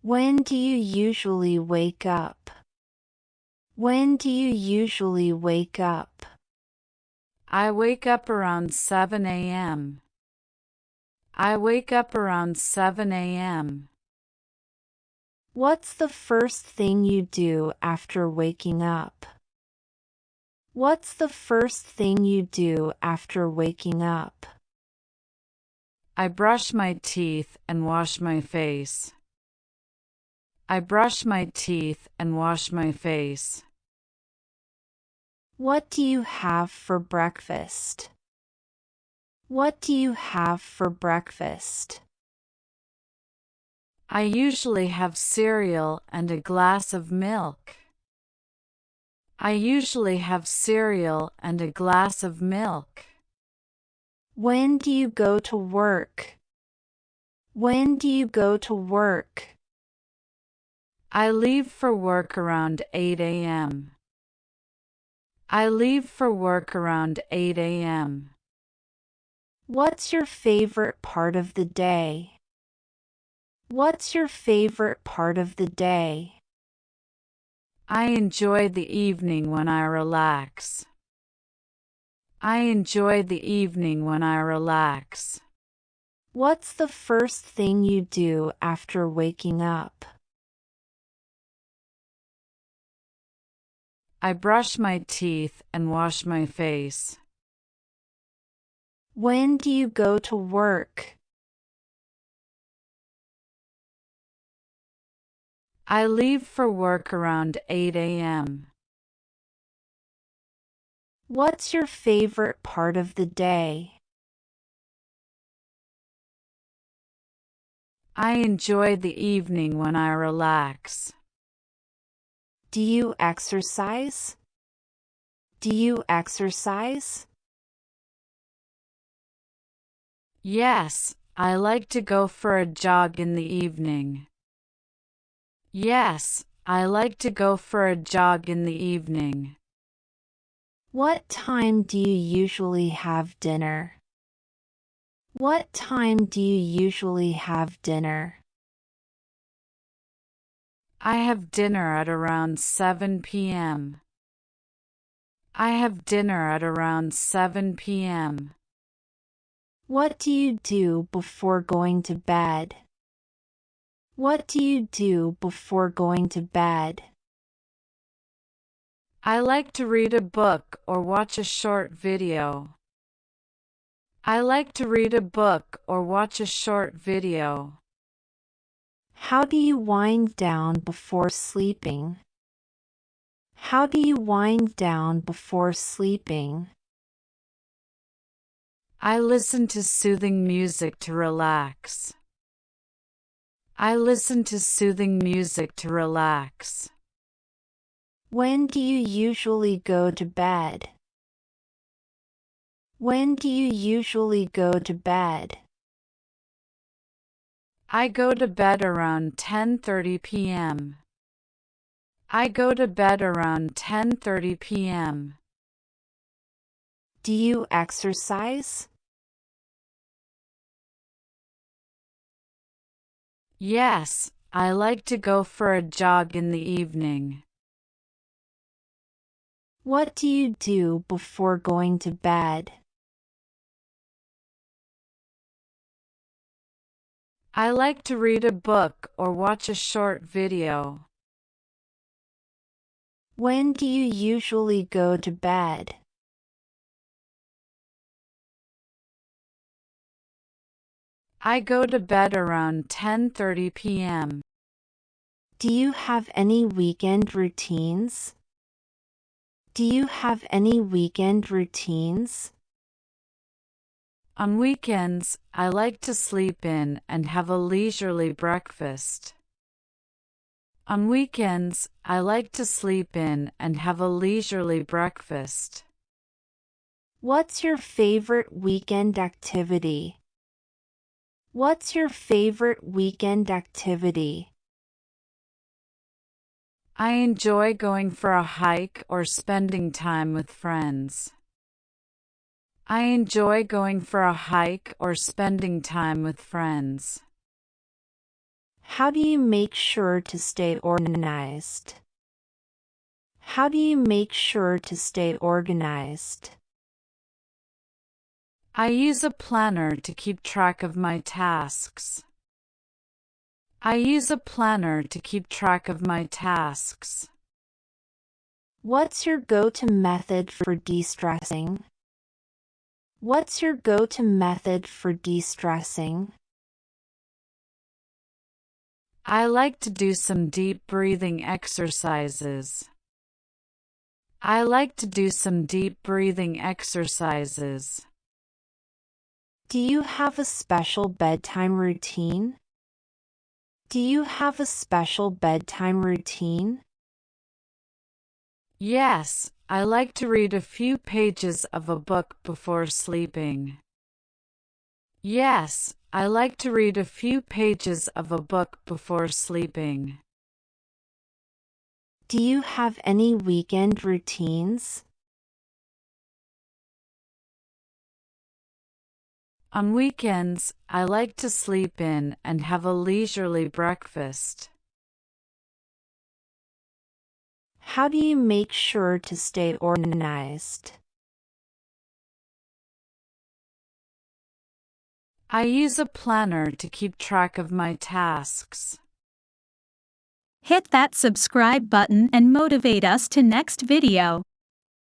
When do you usually wake up? When do you usually wake up? I wake up around 7 a.m. I wake up around 7 a.m. What's the first thing you do after waking up? What's the first thing you do after waking up? I brush my teeth and wash my face. I brush my teeth and wash my face. What do you have for breakfast? What do you have for breakfast? I usually have cereal and a glass of milk. I usually have cereal and a glass of milk. When do you go to work? When do you go to work? I leave for work around 8 a.m. I leave for work around 8 a.m. What's your favorite part of the day? What's your favorite part of the day? I enjoy the evening when I relax. I enjoy the evening when I relax. What's the first thing you do after waking up? I brush my teeth and wash my face. When do you go to work? I leave for work around 8 a.m. What's your favorite part of the day? I enjoy the evening when I relax. Do you exercise? Do you exercise? Yes, I like to go for a jog in the evening. Yes, I like to go for a jog in the evening. What time do you usually have dinner? What time do you usually have dinner? I have dinner at around 7 p.m. I have dinner at around 7 p.m. What do you do before going to bed? What do you do before going to bed? I like to read a book or watch a short video. I like to read a book or watch a short video. How do you wind down before sleeping? How do you wind down before sleeping? I listen to soothing music to relax. I listen to soothing music to relax. When do you usually go to bed? When do you usually go to bed? I go to bed around 10:30 p.m. I go to bed around 10:30 p.m. Do you exercise? Yes, I like to go for a jog in the evening. What do you do before going to bed? I like to read a book or watch a short video. When do you usually go to bed? I go to bed around 10:30 p.m. Do you have any weekend routines? Do you have any weekend routines? On weekends, I like to sleep in and have a leisurely breakfast. On weekends, I like to sleep in and have a leisurely breakfast. What's your favorite weekend activity? What's your favorite weekend activity? I enjoy going for a hike or spending time with friends. I enjoy going for a hike or spending time with friends. How do you make sure to stay organized? How do you make sure to stay organized? I use a planner to keep track of my tasks. I use a planner to keep track of my tasks. What's your go-to method for de-stressing? What's your go-to method for de-stressing? I like to do some deep breathing exercises. I like to do some deep breathing exercises. Do you have a special bedtime routine? Do you have a special bedtime routine? Yes, I like to read a few pages of a book before sleeping. Yes, I like to read a few pages of a book before sleeping. Do you have any weekend routines? On weekends, I like to sleep in and have a leisurely breakfast. How do you make sure to stay organized? I use a planner to keep track of my tasks. Hit that subscribe button and motivate us to next video.